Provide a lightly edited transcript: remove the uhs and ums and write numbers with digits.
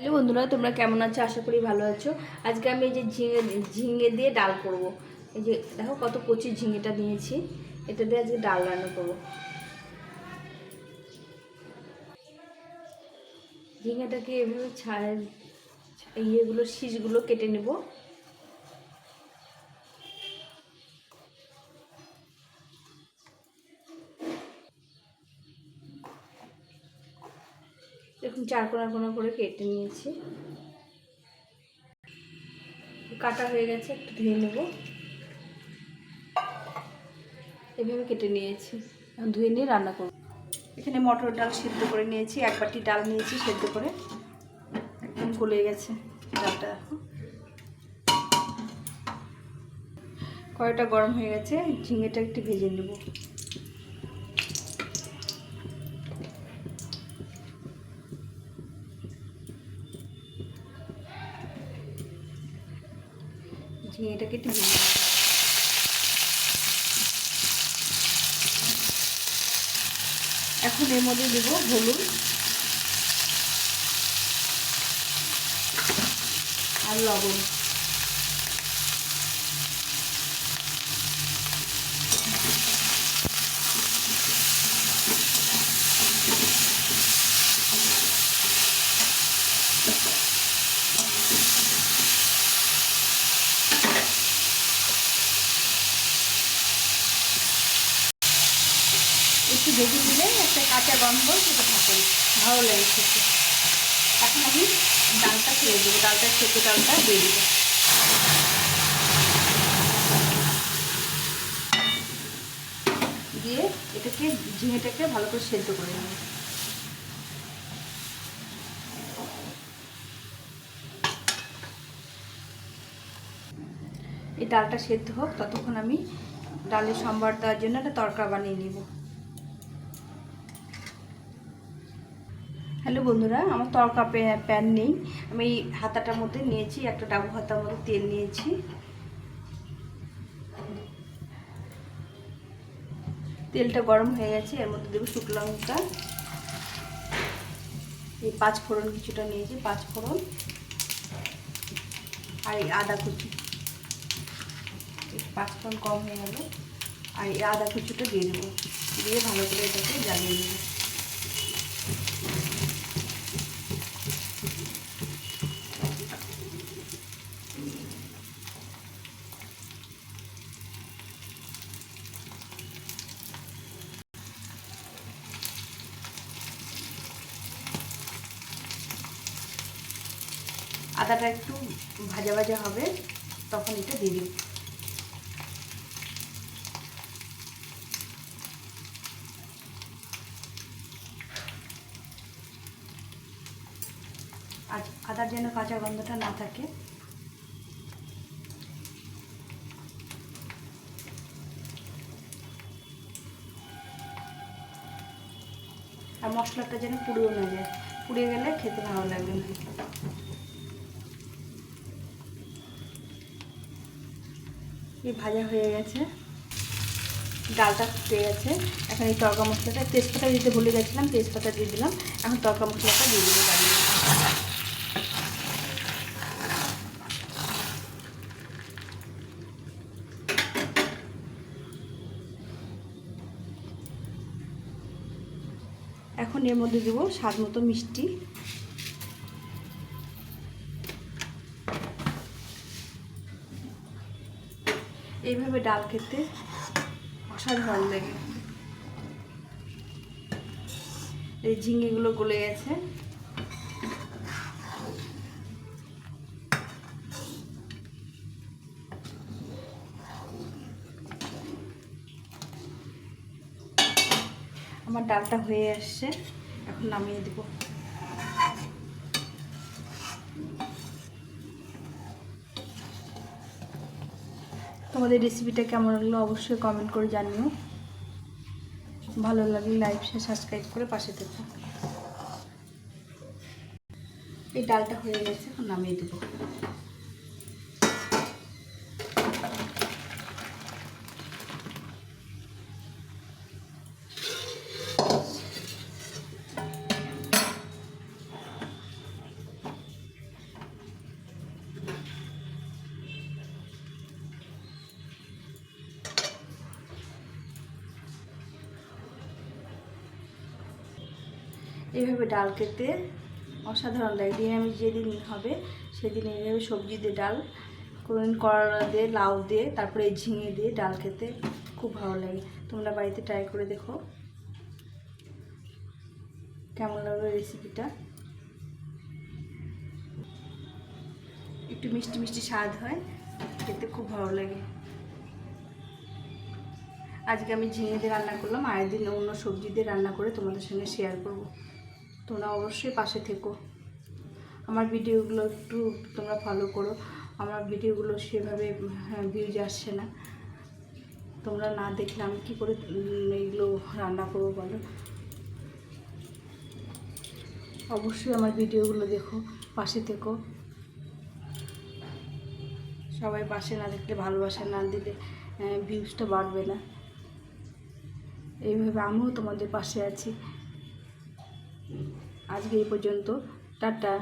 Hello বন্ধুরা, তোমরা কেমন আছো? আশা করি ভালো আছো। আজকে আমি এই যে ঝিঙে দিয়ে ডাল করব। এই যে দেখো কত কচি ঝিঙেটা নিয়েছি, এটা দিয়ে আজকে ডাল রান্না করব। ঝিঙেটাকে এভাবে ইয়েগুলো শীষগুলো কেটে নেব। এরকম চার কোনা কোনা করে কেটে নিয়েছি। কাটা হয়ে গেছে, একটু ধুয়ে নেব। এভাবে কেটে নিয়েছি, ধুয়ে নিয়ে রান্না করব। এখানে মটর ডাল সিদ্ধ করে নিয়েছি, এক বাটি ডাল নিয়েছি সেদ্ধ করে, একদম গলে গেছে ডালটা। কড়াইটা গরম হয়ে গেছে, ঝিঙেটা একটু ভেজে নেব। ঝিঙেটাকে একটু ভেজে নেব। এখন এর মধ্যে দেব হলুদ আর লবণ। একটু ভেজে দিলে একটা কাঁচা গন্ধ সেটা থাকে, ভালো লাগে খেতে। এখন আমি ডালটা ছেড়ে দেবো, সেদ্ধ ডালটা দিয়ে দেবো। দিয়ে এটাকে ঝিঙেটাকে ভালো করে সেদ্ধ করে নেব। এই ডালটা সেদ্ধ হোক, ততক্ষণ আমি ডালের সম্বার দেওয়ার জন্য একটা তড়কা বানিয়ে নেব। হ্যালো বন্ধুরা, আমার তড়কা প্যান নেই। আমি এই হাতাটার মধ্যে নিয়েছি, একটা ডাবু হাতার মধ্যে তেল নিয়েছি। তেলটা গরম হয়ে গেছে, এর মধ্যে দেবো শুকনো লঙ্কা, এই 5 ফোড়ন কিছুটা নিয়েছি, 5 ফোড়ন, আর এই আদা কুচি। 5 ফোড়ন কম হয়ে গেল, আর এই আদা কুচিটা দিয়ে দেবো। দিয়ে ভালো করে এটাকে জ্বালিয়ে নেব। আদাটা একটু ভাজা ভাজা হবে, তখন এটা দিয়ে দেব। আর আদার যেন কাঁচা গন্ধটা না থাকে। আর মশলাটা যেন পুড়েও না যায়, পুড়ে গেলে খেতে ভালো লাগবে না। এই ভাজা হয়ে গেছে, ডালটা ফুটে গেছে। এখন এই তড়কা মশলাটা, তেজপাতা দিতে ভুলে গেছিলাম, তেজপাতা দিয়ে দিলাম। এখন তড়কা মশলাটা দিয়ে দেবো ডালের। এখন এর মধ্যে দেবো স্বাদ মতো মিষ্টি। এইভাবে ডাল খেতে অসাধারণ লাগে। এই ঝিঙেগুলো গলে গেছে। আমার ডালটা হয়ে আসছে, এখন নামিয়ে দেব। তোমাদের রেসিপিটা কেমন লাগলো অবশ্যই কমেন্ট করে জানিও। ভালো লাগলে লাইক শেয়ার সাবস্ক্রাইব করে পাশে থেকো। এই ডালটা হয়ে গেছে, এখন নামিয়ে দেবো। এইভাবে ডাল খেতে অসাধারণ লাগে। নিরামিষ যেদিন হবে সেদিন এইভাবে সবজি দিয়ে ডাল, কোনোদিন করলা দিয়ে, লাউ দিয়ে, তারপরে এই ঝিঙে দিয়ে ডাল খেতে খুব ভালো লাগে। তোমরা বাড়িতে ট্রাই করে দেখো কেমন লাগবে রেসিপিটা। একটু মিষ্টি মিষ্টি স্বাদ হয়, খেতে খুব ভালো লাগে। আজকে আমি ঝিঙে দিয়ে রান্না করলাম, আর একদিন অন্য সবজি দিয়ে রান্না করে তোমাদের সঙ্গে শেয়ার করব। তোমরা অবশ্যই পাশে থেকো, আমার ভিডিওগুলো একটু তোমরা ফলো করো। আমার ভিডিওগুলো সেভাবে ভিউজ আসছে না, তোমরা না দেখলে আমি কী করে এইগুলো রান্না করবো বলো। অবশ্যই আমার ভিডিওগুলো দেখো, পাশে থেকো। সবাই পাশে না দেখলে, ভালোবাসা না দিলে ভিউজটা বাড়বে না। এইভাবে আমিও তোমাদের পাশে আছি। আজকে এই পর্যন্ত, টাটা।